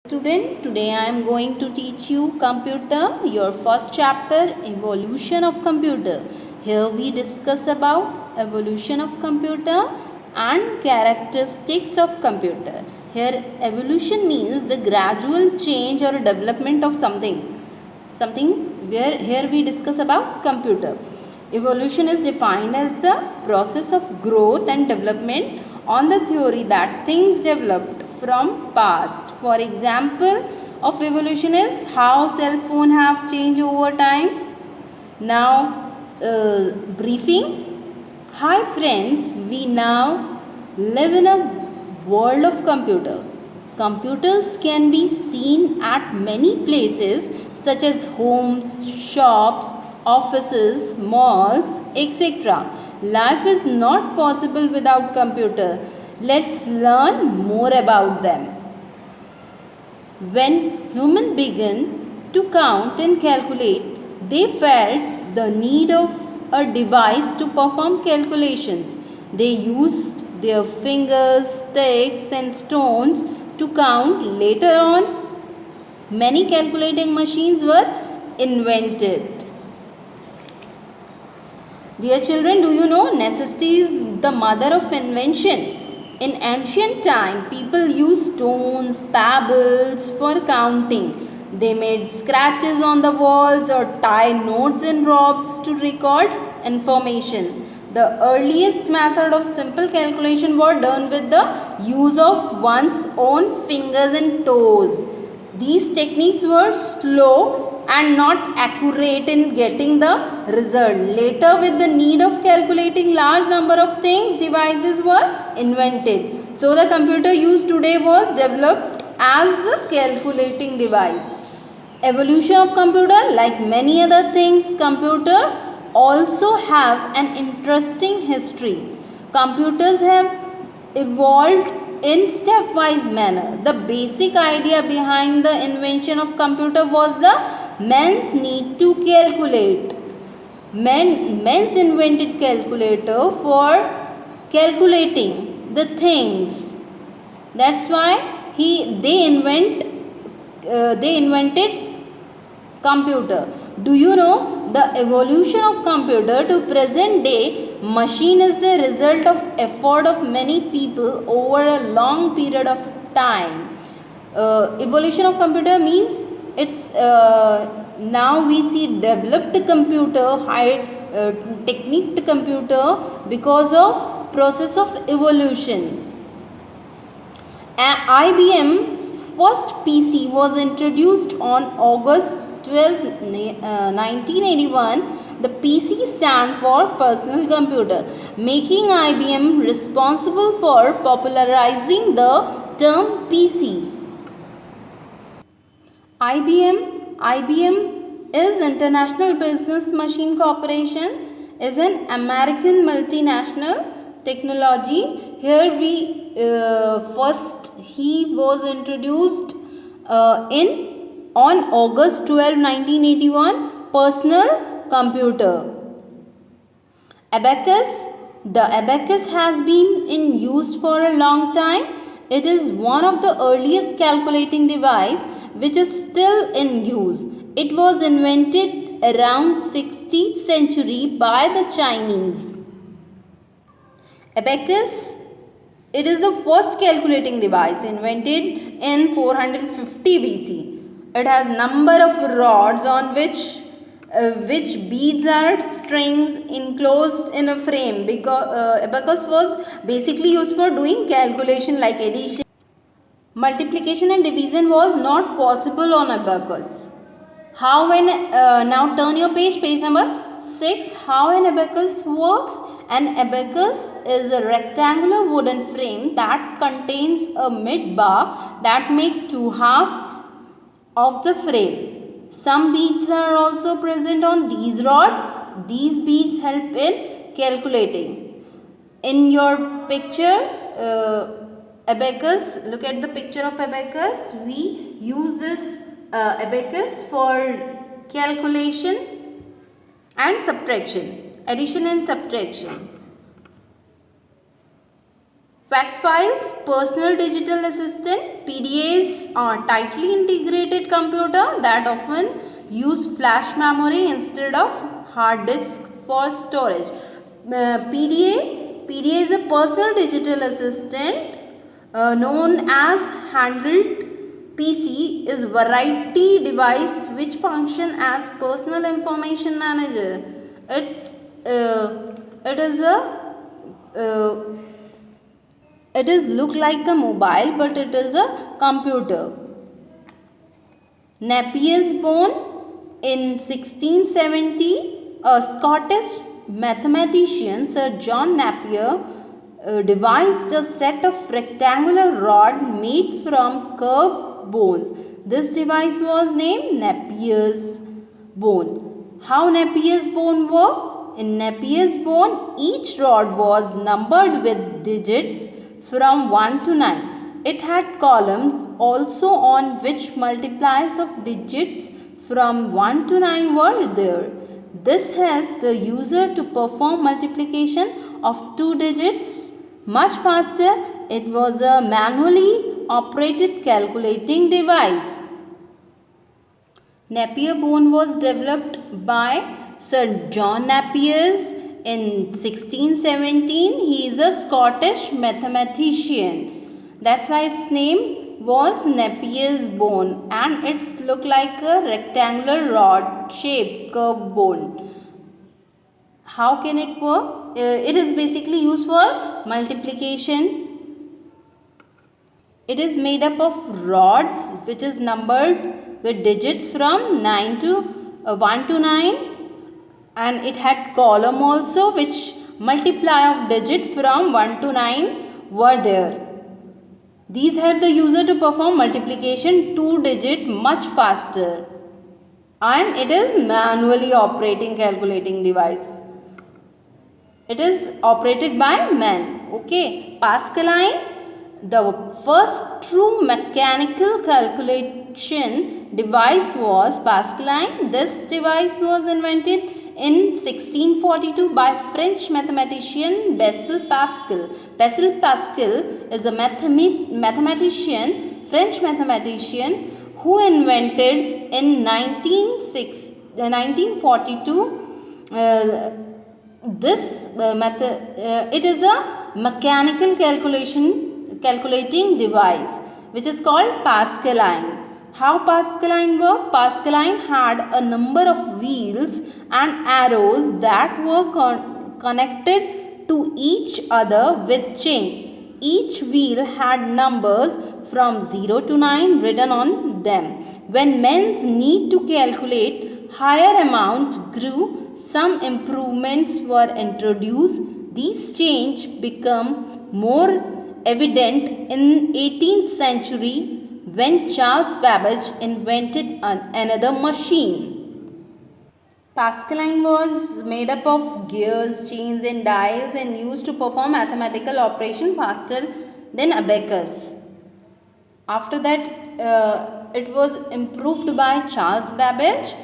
Student, today I am going to teach you computer, your first chapter, evolution of computer. Here we discuss about evolution of computer and characteristics of computer. Here evolution means the gradual change or development of something where here we discuss about computer. Evolution is defined as the process of growth and development on the theory that things developed from past. For example of evolution is how cell phone have changed over time. Now briefing. Hi friends, we now live in a world of computer. Computers can be seen at many places such as homes, shops, offices, malls, etc. Life is not possible without computer. Let's learn more about them. When humans began to count and calculate, they felt the need of a device to perform calculations. They used their fingers, sticks and stones to count. Later on, many calculating machines were invented. Dear children, do you know necessity is the mother of invention? In ancient time, people used stones, pebbles for counting. They made scratches on the walls or tied notes in ropes to record information. The earliest method of simple calculation were done with the use of one's own fingers and toes. These techniques were slow and not accurate in getting the result. Later, with the need of calculating large number of things, devices were invented. So, the computer used today was developed as a calculating device. Evolution of computer, like many other things, computer also have an interesting history. Computers have evolved in stepwise manner. The basic idea behind the invention of computer was the man's need to calculate. Men's invented calculator for calculating the things. That's why they invented computer. Do you know the evolution of computer to present day machine is the result of effort of many people over a long period of time. Evolution of computer means it's now we see developed computer, high technique computer because of process of evolution. IBM's first PC was introduced on August 12, 1981. The PC stands for personal computer, making IBM responsible for popularizing the term PC. IBM is International Business Machine Corporation, is an American multinational technology. Here we first he was introduced on August 12, 1981, personal computer. Abacus. The abacus has been in use for a long time. It is one of the earliest calculating device which is still in use. It was invented around 16th century by the Chinese. Abacus, it is the first calculating device invented in 450 BC. It has number of rods on which beads are strings enclosed in a frame, because abacus was basically used for doing calculation like addition. Multiplication and division was not possible on abacus. How when now turn your page number 6. How an abacus works? An abacus is a rectangular wooden frame that contains a mid bar that make two halves of the frame. Some beads are also present on these rods. These beads help in calculating. In your picture, abacus, look at the picture of abacus. We use this abacus for calculation and subtraction, addition and subtraction. Fact files, personal digital assistant, PDAs are tightly integrated computer that often use flash memory instead of hard disk for storage. PDA is a personal digital assistant known as handheld PC is variety device which function as personal information manager. It it is a it is look like a mobile but it is a computer. Napier's born in 1670. A Scottish mathematician, Sir John Napier, devised a set of rectangular rod made from curved bones. This device was named Napier's bone. How Napier's bone worked? In Napier's bone, each rod was numbered with digits from 1 to 9. It had columns also on which multiplies of digits from 1 to 9 were there. This helped the user to perform multiplication of two digits much faster. It was a manually operated calculating device. Napier bone was developed by Sir John Napier in 1617. He is a Scottish mathematician. That's why its name was Napier's bone and it's look like a rectangular rod shaped curved bone. How can it work? It is basically used for multiplication. It is made up of rods which is numbered with digits from 9 to 1 to 9, and it had column also which multiply of digit from 1 to 9 were there. These help the user to perform multiplication two digit much faster, and it is manually operating calculating device. It is operated by man. Okay. Pascaline, the first true mechanical calculation device was Pascaline. This device was invented in 1642 by French mathematician Blaise Pascal. Blaise Pascal is a French mathematician who invented in 1942 this method. It is a mechanical calculating device which is called Pascaline. How Pascaline worked? Pascaline had a number of wheels and arrows that were connected to each other with chain. Each wheel had numbers from 0 to 9 written on them. When men's need to calculate higher amount grew, some improvements were introduced. These changes become more evident in 18th century when Charles Babbage invented another machine. Pascaline was made up of gears, chains and dials and used to perform mathematical operation faster than abacus. After that, it was improved by Charles Babbage.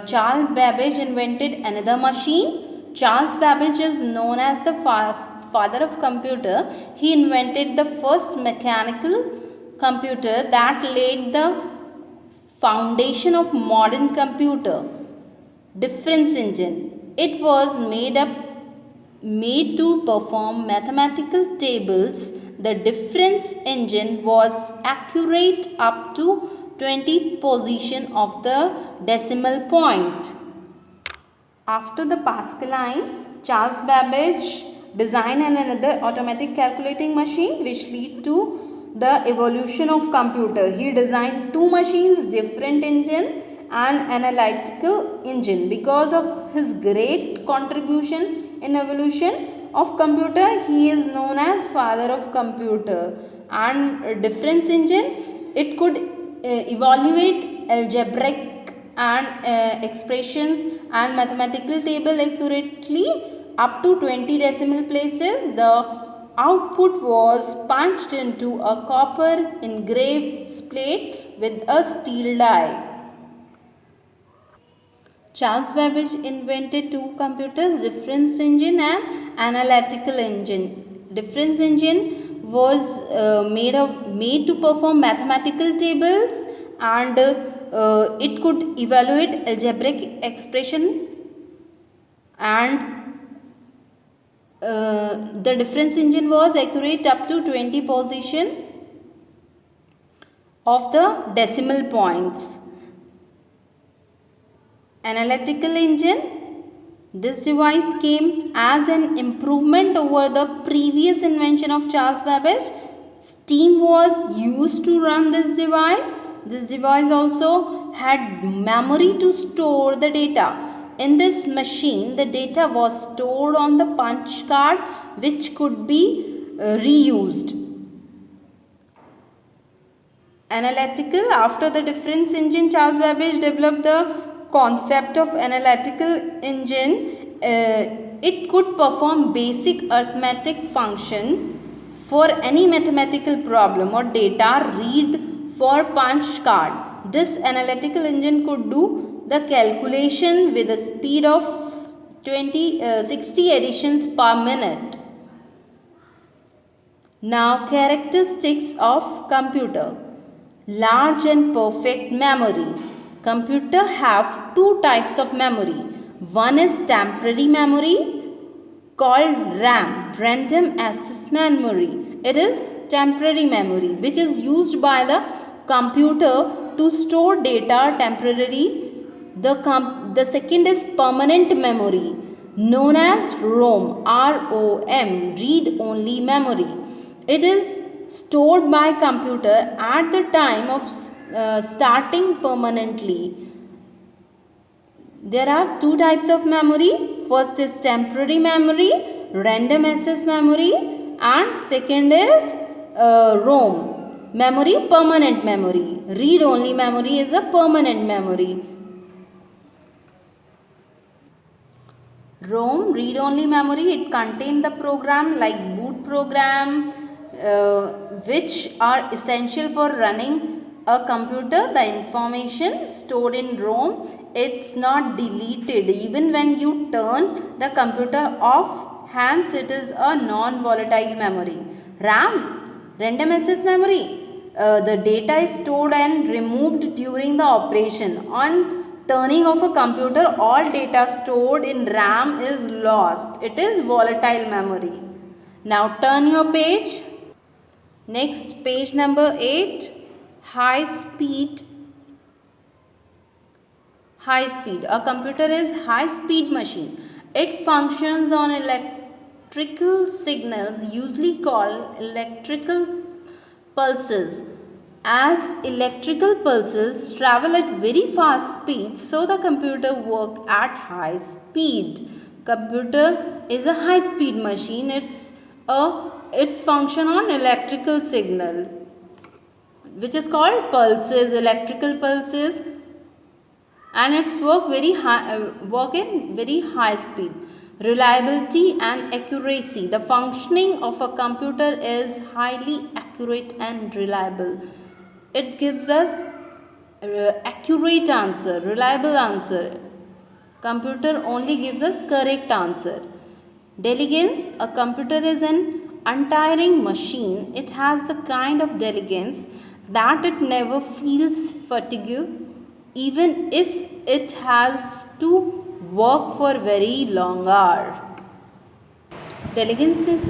Charles Babbage invented another machine. Charles Babbage is known as the father of computer. He invented the first mechanical computer that laid the foundation of modern computer. Difference engine. It was made to perform mathematical tables. The difference engine was accurate up to 20th position of the decimal point. After the Pascaline, Charles Babbage designed another automatic calculating machine which led to the evolution of computer. He designed two machines, different engine and analytical engine. Because of his great contribution in evolution of computer, he is known as father of computer. And difference engine, it could evaluate algebraic and expressions and mathematical table accurately up to 20 decimal places. The output was punched into a copper engraved plate with a steel die. Charles Babbage invented two computers, difference engine and analytical engine. Difference engine was made to perform mathematical tables, and it could evaluate algebraic expression, and the difference engine was accurate up to 20 position of the decimal points. Analytical engine. This device came as an improvement over the previous invention of Charles Babbage. Steam was used to run this device. This device also had memory to store the data. In this machine, the data was stored on the punch card, which could be reused. Analytical. After the difference engine, Charles Babbage developed the concept of analytical engine. It could perform basic arithmetic function for any mathematical problem or data read for punch card. This analytical engine could do the calculation with a speed of 60 additions per minute. Now, characteristics of computer. Large and perfect memory. Computer have two types of memory. One is temporary memory called RAM, random access memory. It is temporary memory which is used by the computer to store data temporarily. The second is permanent memory known as ROM, ROM, read only memory. It is stored by computer at the time of starting permanently. There are two types of memory. First is temporary memory, random access memory, and second is ROM, memory, permanent memory. Read only memory is a permanent memory. ROM, read only memory, it contains the program like boot program, which are essential for running a computer. The information stored in ROM, it's not deleted even when you turn the computer off, hence it is a non-volatile memory. RAM, random access memory, the data is stored and removed during the operation. On turning off a computer, all data stored in RAM is lost. It is volatile memory. Now turn your page. Next, page number 8. High speed. A computer is high speed machine. It functions on electrical signals, usually called electrical pulses. As electrical pulses travel at very fast speed, so the computer works at high speed. Computer is a high speed machine. Its function on electrical signal, which is called pulses, electrical pulses, and its work in very high speed. Reliability and accuracy. The functioning of a computer is highly accurate and reliable. It gives us accurate answer, reliable answer. Computer only gives us correct answer. Diligence. A computer is an untiring machine. It has the kind of diligence that it never feels fatigue even if it has to work for very long hour. Diligence means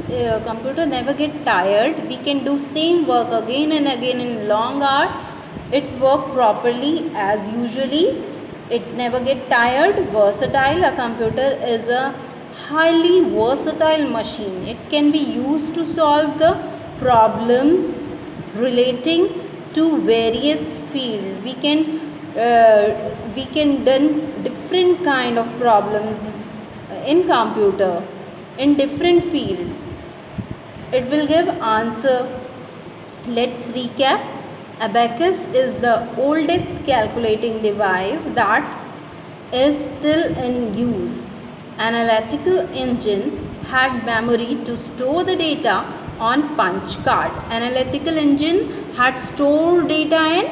computer never get tired. We can do same work again and again in long hour. It work properly as usually. It never get tired. Versatile. A computer is a highly versatile machine. It can be used to solve the problems relating to various fields. We can done different kind of problems in computer in different field. It will give answer. Let's recap. Abacus is the oldest calculating device that is still in use. Analytical engine had memory to store the data on punch card. Analytical engine had stored data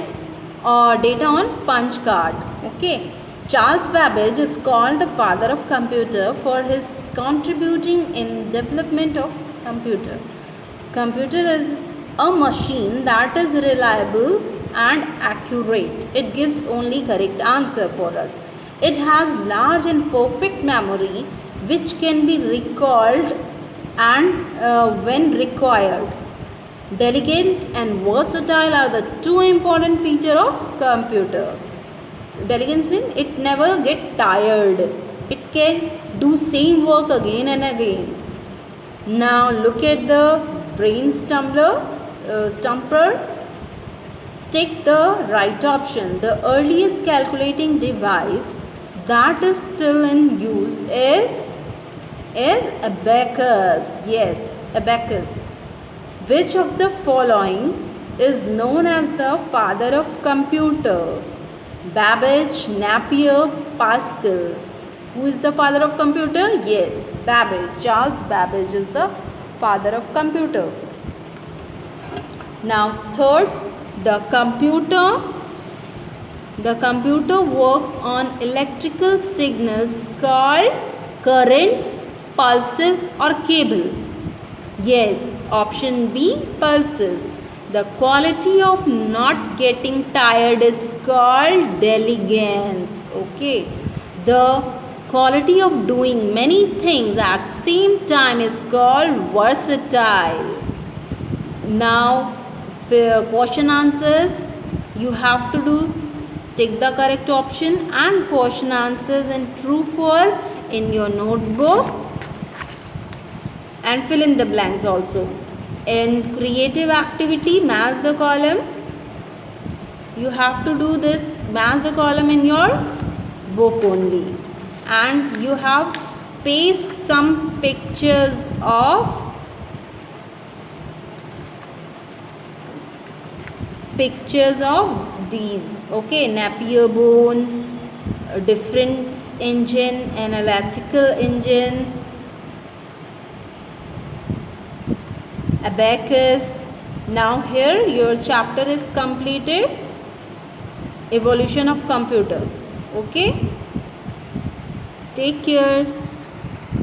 on punch card. Okay. Charles Babbage is called the father of computer for his contributing in development of computer. Computer is a machine that is reliable and accurate. It gives only correct answer for us. It has large and perfect memory which can be recalled and when required. Diligence and versatile are the two important features of computer. Diligence means it never get tired. It can do same work again and again. Now look at the brain stumper. Take the right option. The earliest calculating device that is still in use is abacus. Yes, abacus. Which of the following is known as the father of computer? Babbage, Napier, Pascal. Who is the father of computer? Yes, Babbage. Charles Babbage is the father of computer. Now third, the computer works on electrical signals called currents, pulses or cable. Yes, option B, pulses. The quality of not getting tired is called diligence. Okay. The quality of doing many things at same time is called versatile. Now question answers, you have to do take the correct option and question answers in true false in your notebook and fill in the blanks also. In creative activity, match the column. You have to do this, match the column in your book only. And you have paste some pictures of these. Okay, Napier bone, difference engine, analytical engine, abacus. Now here your chapter is completed. Evolution of computer. Okay, take care.